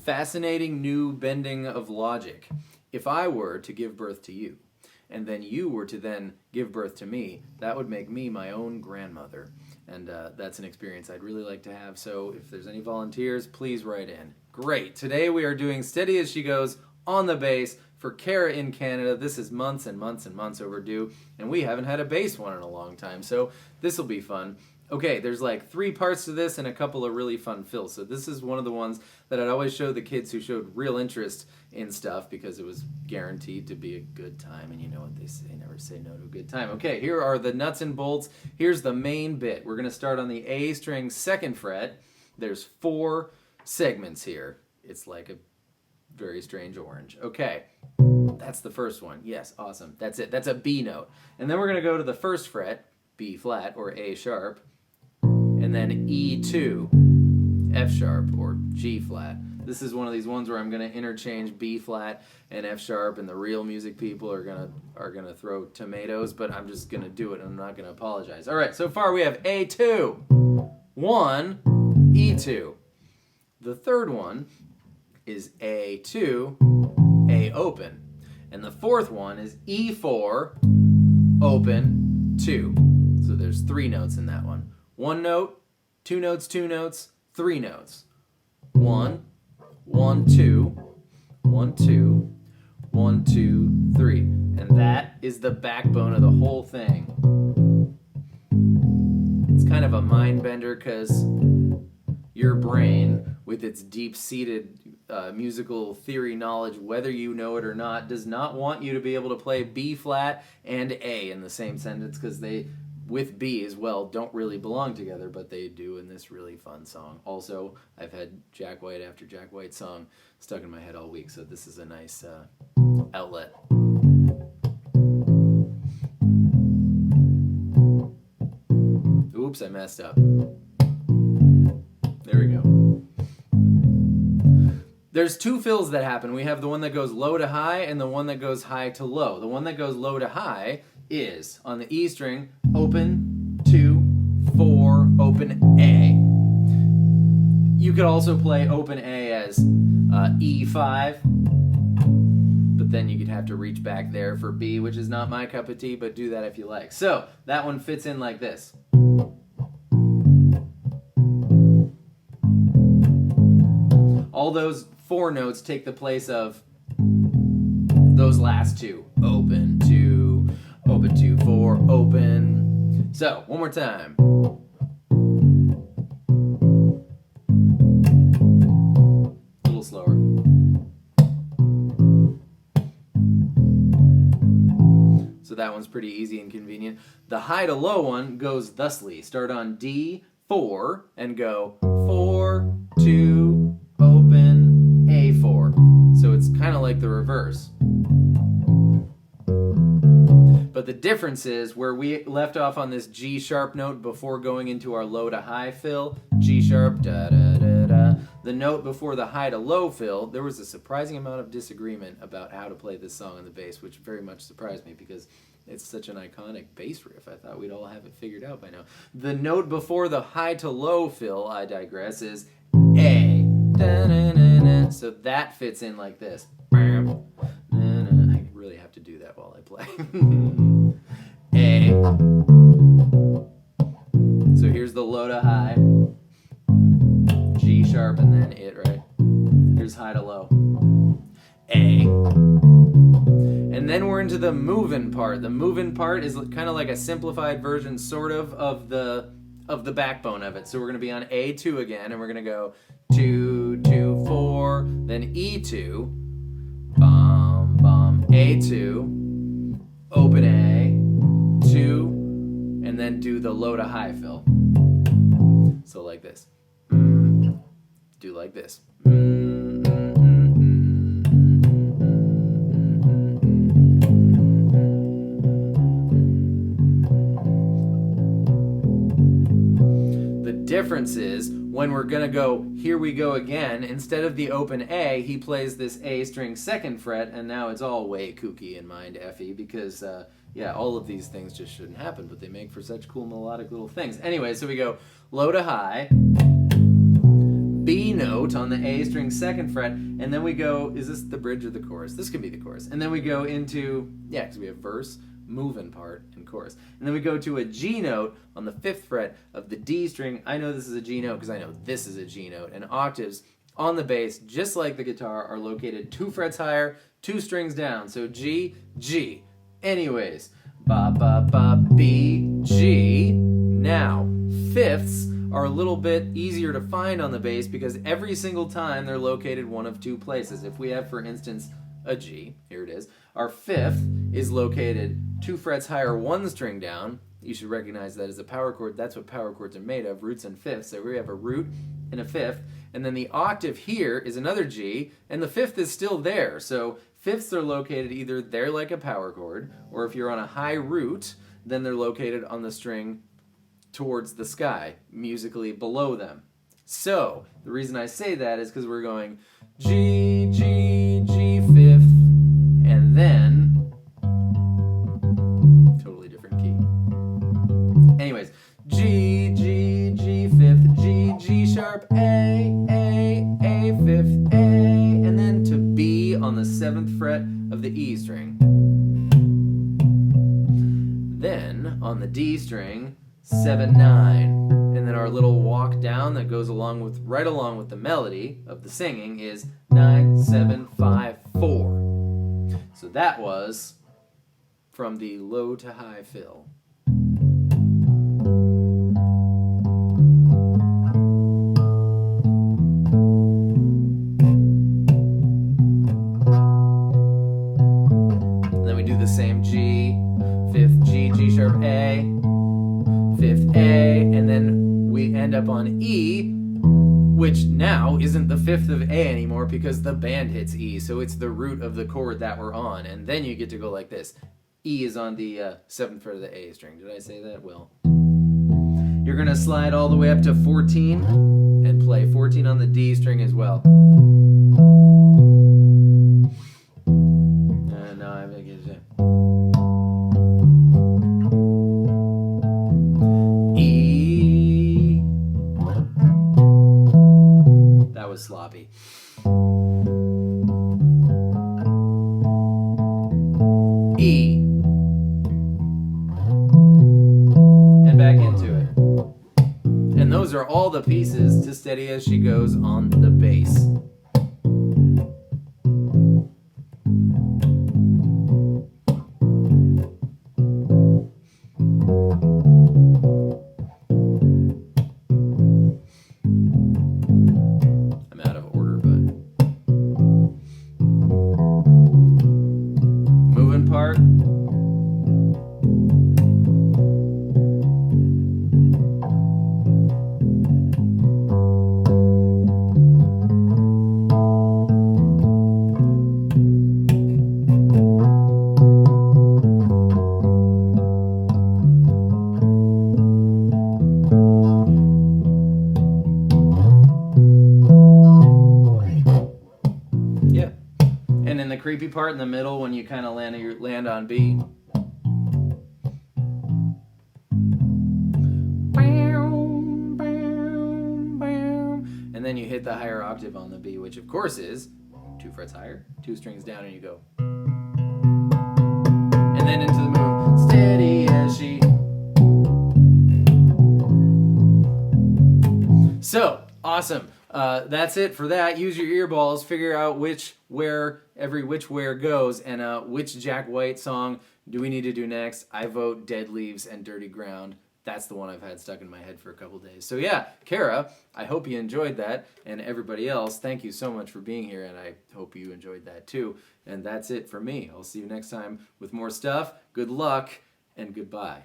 Fascinating new bending of logic. If I were to give birth to you, and then you were to then give birth to me, that would make me my own grandmother. And that's an experience I'd really like to have. So if there's any volunteers, please write in. Great. Today we are doing Steady As She Goes on the bass for Kara in Canada. This is months and months and months overdue, and we haven't had a bass one in a long time, so this will be fun. Okay, there's like 3 parts to this and a couple of really fun fills. So this is one of the ones that I'd always show the kids who showed real interest in stuff because it was guaranteed to be a good time. And you know what they say, never say no to a good time. Okay, here are the nuts and bolts. Here's the main bit. We're going to start on the A string 2nd fret. There's 4 segments here. It's like a very strange orange. Okay, that's the first one. Yes, awesome. That's it. That's a B note. And then we're going to go to the 1st fret, B flat or A sharp, and then E2, F sharp or G flat. This is one of these ones where I'm going to interchange B flat and F sharp, and the real music people are gonna throw tomatoes, but I'm just going to do it and I'm not going to apologize. All right, so far we have A2, 1, E2. The third one is A2, A open. And the 4th one is E4, open, 2. So there's 3 notes in that one. 1 note, 2 notes, 2 notes, 3 notes. 1, 1, 2, 1, 2, 1, 2, 3. And that is the backbone of the whole thing. It's kind of a mind bender because your brain, with its deep-seated musical theory knowledge, whether you know it or not, does not want you to be able to play B flat and A in the same sentence because they, with B as well, don't really belong together, but they do in this really fun song. Also, I've had Jack White after Jack White song stuck in my head all week, so this is a nice outlet. Oops, I messed up. There we go. There's 2 fills that happen. We have the one that goes low to high and the one that goes high to low. The one that goes low to high is on the E string, open, 2, 4, open A. You could also play open A as E5, but then you could have to reach back there for B, which is not my cup of tea, but do that if you like. So that one fits in like this. All those 4 notes take the place of those last 2. Open, 2, open, 2, 4, open. So, one more time. A little slower. So that one's pretty easy and convenient. The high to low one goes thusly. Start on D4 and go 4, 2, open, A4. So it's kind of like the reverse. But the difference is where we left off on this G sharp note before going into our low to high fill, G sharp, da da da da. The note before the high to low fill, there was a surprising amount of disagreement about how to play this song on the bass, which very much surprised me because it's such an iconic bass riff. I thought we'd all have it figured out by now. The note before the high to low fill, I digress, is A. Da-na-na-na. So that fits in like this. I really have to do that while I play. A. So here's the low to high. G sharp and then it, right? Here's high to low. A. And then we're into the moving part. The moving part is kind of like a simplified version, sort of the backbone of it. So we're going to be on A2 again, and we're going to go 2, 2, 4, then E2, bum, bum, A2, open A, 2, and then do the low to high fill. So like this. Do like this. Difference is when we're gonna go here we go again, instead of the open A, he plays this A string 2nd fret, and now it's all way kooky in mind Effie because yeah, all of these things just shouldn't happen, but they make for such cool melodic little things. Anyway, so we go low to high, B note on the A string 2nd fret, and then we go, is this the bridge or the chorus? This could be the chorus. And then we go into, yeah, because we have verse, moving part, and chorus. And then we go to a G note on the 5th fret of the D string. I know this is a G note because I know this is a G note. And octaves on the bass, just like the guitar, are located 2 frets higher, 2 strings down. So G, G. Anyways, ba, ba, ba, B, G. Now, fifths are a little bit easier to find on the bass because every single time they're located one of 2 places. If we have, for instance, a G, here it is, our 5th is located 2 frets higher, 1 string down. You should recognize that as a power chord. That's what power chords are made of, roots and fifths. So we have a root and a 5th. And then the octave here is another G, and the 5th is still there. So fifths are located either there like a power chord, or if you're on a high root, then they're located on the string towards the sky, musically below them. So the reason I say that is because we're going G, G, G 5th, and then totally different key. Anyways, G, G, G 5th, G, G sharp, A 5th, A, and then to B on the 7th fret of the E string. Then on the D string, 7, 9, and then our little walk down that goes right along with the melody of the singing is 9, 7, 5, 4. So that was from the low to high fill. And then we do the same G, 5th G, G sharp A, 5th A, and then we end up on E, which now isn't the 5th of A anymore because the band hits E, so it's the root of the chord that we're on, and then you get to go like this. E is on the 7th fret of the A string. Did I say that? Well, you're going to slide all the way up to 14 and play 14 on the D string as well. No, I'm going to get it. Was sloppy. E. And back into it. And those are all the pieces to Steady As She Goes on the bass. Part. Yeah. And then the creepy part in the middle when you kind of land on B. And then you hit the higher octave on the B, which of course is 2 frets higher, 2 strings down, and you go. And then into the move, steady as she. So, awesome. That's it for that. Use your earballs, figure out every which where goes, and which Jack White song do we need to do next. I vote Dead Leaves and Dirty Ground. That's the one I've had stuck in my head for a couple days. So yeah, Kara, I hope you enjoyed that, and everybody else, thank you so much for being here, and I hope you enjoyed that too. And that's it for me. I'll see you next time with more stuff. Good luck, and goodbye.